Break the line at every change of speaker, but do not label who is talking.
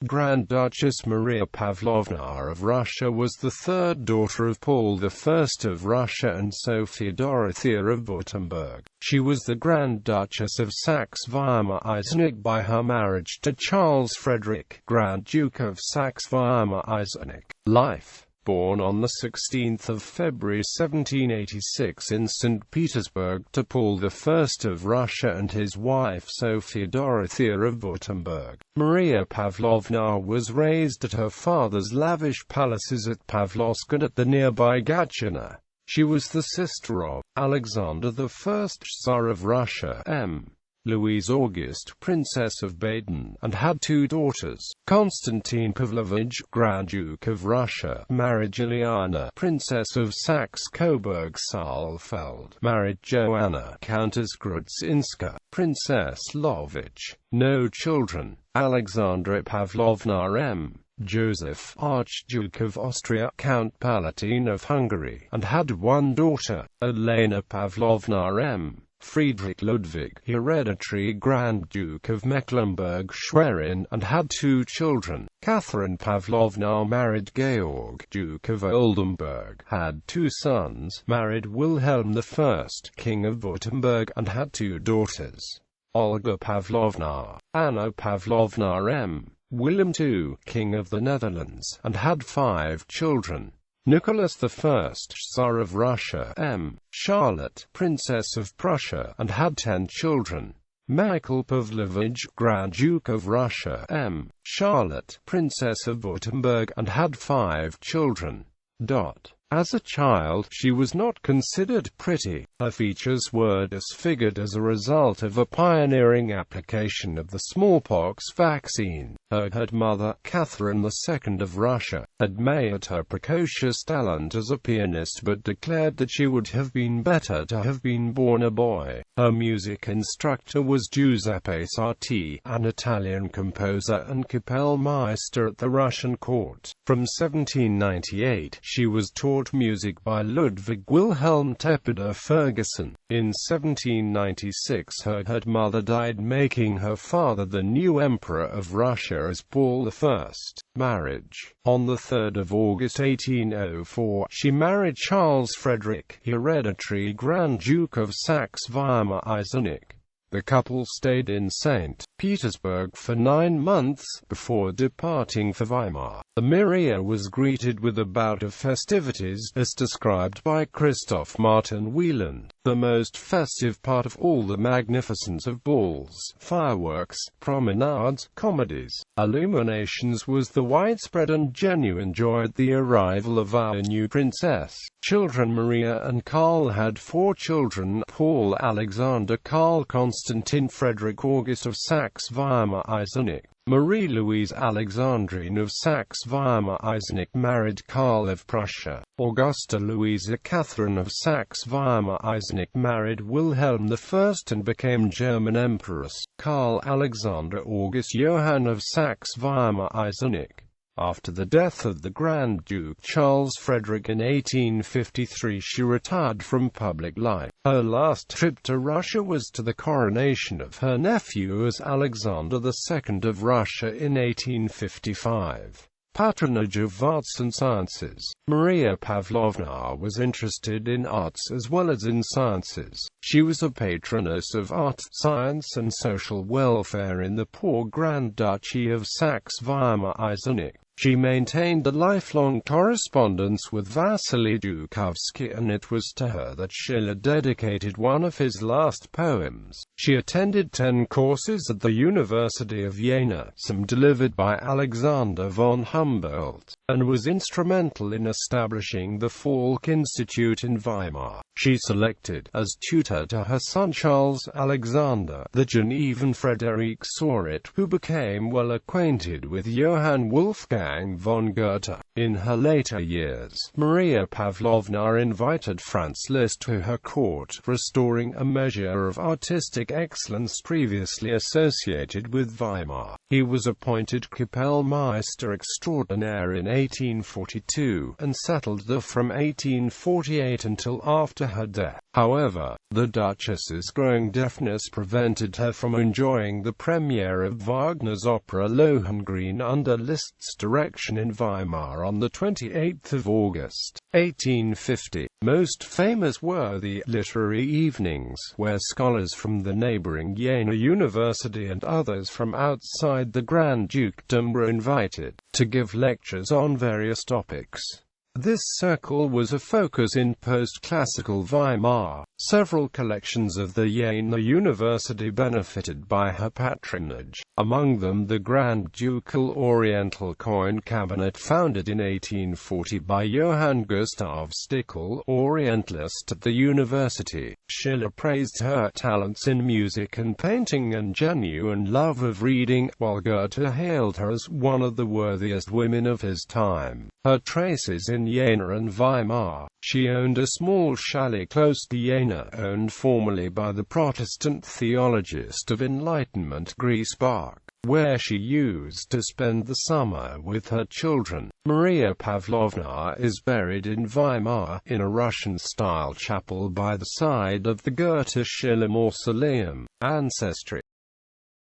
Grand Duchess Maria Pavlovna of Russia was the third daughter of Paul I of Russia and Sophie Dorothea of Württemberg. She was the Grand Duchess of Saxe-Weimar-Eisenach by her marriage to Charles Frederick, Grand Duke of Saxe-Weimar-Eisenach. Life. Born on 16 February 1786 in St. Petersburg to Paul I of Russia and his wife Sophie Dorothea of Württemberg, Maria Pavlovna was raised at her father's lavish palaces at Pavlovsk and at the nearby Gatchina. She was the sister of Alexander I, Tsar of Russia, Louise Auguste, Princess of Baden, and had two daughters. Konstantin Pavlovich, Grand Duke of Russia, married Juliana, Princess of Saxe-Coburg-Saalfeld, married Joanna, Countess Grudzinska, Princess Lovich. No children. Alexandra Pavlovna Joseph, Archduke of Austria, Count Palatine of Hungary, and had one daughter, Elena Pavlovna Friedrich Ludwig, hereditary Grand Duke of Mecklenburg-Schwerin, and had two children. Catherine Pavlovna married Georg, Duke of Oldenburg, had two sons, married Wilhelm I, King of Württemberg, and had two daughters. Olga Pavlovna, Anna Pavlovna William II, King of the Netherlands, and had 5 children. Nicholas I, Tsar of Russia, Charlotte, Princess of Prussia, and had 10 children. Michael Pavlovich, Grand Duke of Russia, Charlotte, Princess of Württemberg, and had 5 children. As a child, she was not considered pretty. Her features were disfigured as a result of a pioneering application of the smallpox vaccine. Her mother, Catherine II of Russia, admired her precocious talent as a pianist but declared that she would have been better to have been born a boy. Her music instructor was Giuseppe Sarti, an Italian composer and Kapellmeister at the Russian court. From 1798, she was taught music by Ludwig Wilhelm Tepper Ferguson. In 1796 her mother died, making her father the new Emperor of Russia as Paul I. Marriage. On 3 August 1804, she married Charles Frederick, hereditary Grand Duke of Saxe-Weimar-Eisenach. The couple stayed in St. Petersburg for 9 months, before departing for Weimar. The Maria was greeted with a bout of festivities, as described by Christoph Martin Wieland. The most festive part of all the magnificence of balls, fireworks, promenades, comedies, illuminations was the widespread and genuine joy at the arrival of our new princess. Children. Maria and Karl had 4 children: Paul Alexander Karl Constantin Frederick August of Saxe-Weimar-Eisenach. Marie-Louise Alexandrine of Saxe-Weimar-Eisenach married Karl of Prussia. Augusta Louisa Catherine of Saxe-Weimar-Eisenach married Wilhelm I and became German Empress. Karl Alexander August Johann of Saxe-Weimar-Eisenach. After the death of the Grand Duke Charles Frederick in 1853, she retired from public life. Her last trip to Russia was to the coronation of her nephew as Alexander II of Russia in 1855. Patronage of arts and sciences. Maria Pavlovna was interested in arts as well as in sciences. She was a patroness of art, science and social welfare in the poor Grand Duchy of Saxe-Weimar-Eisenach. She maintained a lifelong correspondence with Vasily Zhukovsky, and it was to her that Schiller dedicated one of his last poems. She attended 10 courses at the University of Jena, some delivered by Alexander von Humboldt, and was instrumental in establishing the Falk Institute in Weimar. She selected, as tutor to her son Charles Alexander, the Genevan Frederick Saurit, who became well acquainted with Johann Wolfgang von Goethe. In her later years, Maria Pavlovna invited Franz Liszt to her court, restoring a measure of artistic excellence previously associated with Weimar. He was appointed Kapellmeister extraordinaire in 1842 and settled there from 1848 until after her death. However, the Duchess's growing deafness prevented her from enjoying the premiere of Wagner's opera Lohengrin under Liszt's direction in Weimar on 28 August, 1850. Most famous were the literary evenings, where scholars from the neighboring Jena University and others from outside the Grand Dukedom were invited to give lectures on various topics. This circle was a focus in post-classical Weimar. Several collections of the Jena University benefited by her patronage, among them the Grand Ducal Oriental Coin Cabinet founded in 1840 by Johann Gustav Stickel, Orientalist at the university. Schiller praised her talents in music and painting and genuine love of reading, while Goethe hailed her as one of the worthiest women of his time. Her traces in Jena and Weimar. She owned a small chalet close to Jena, owned formerly by the Protestant theologist of Enlightenment Griesbach, where she used to spend the summer with her children. Maria Pavlovna is buried in Weimar, in a Russian-style chapel by the side of the Goethe-Schiller mausoleum. Ancestry.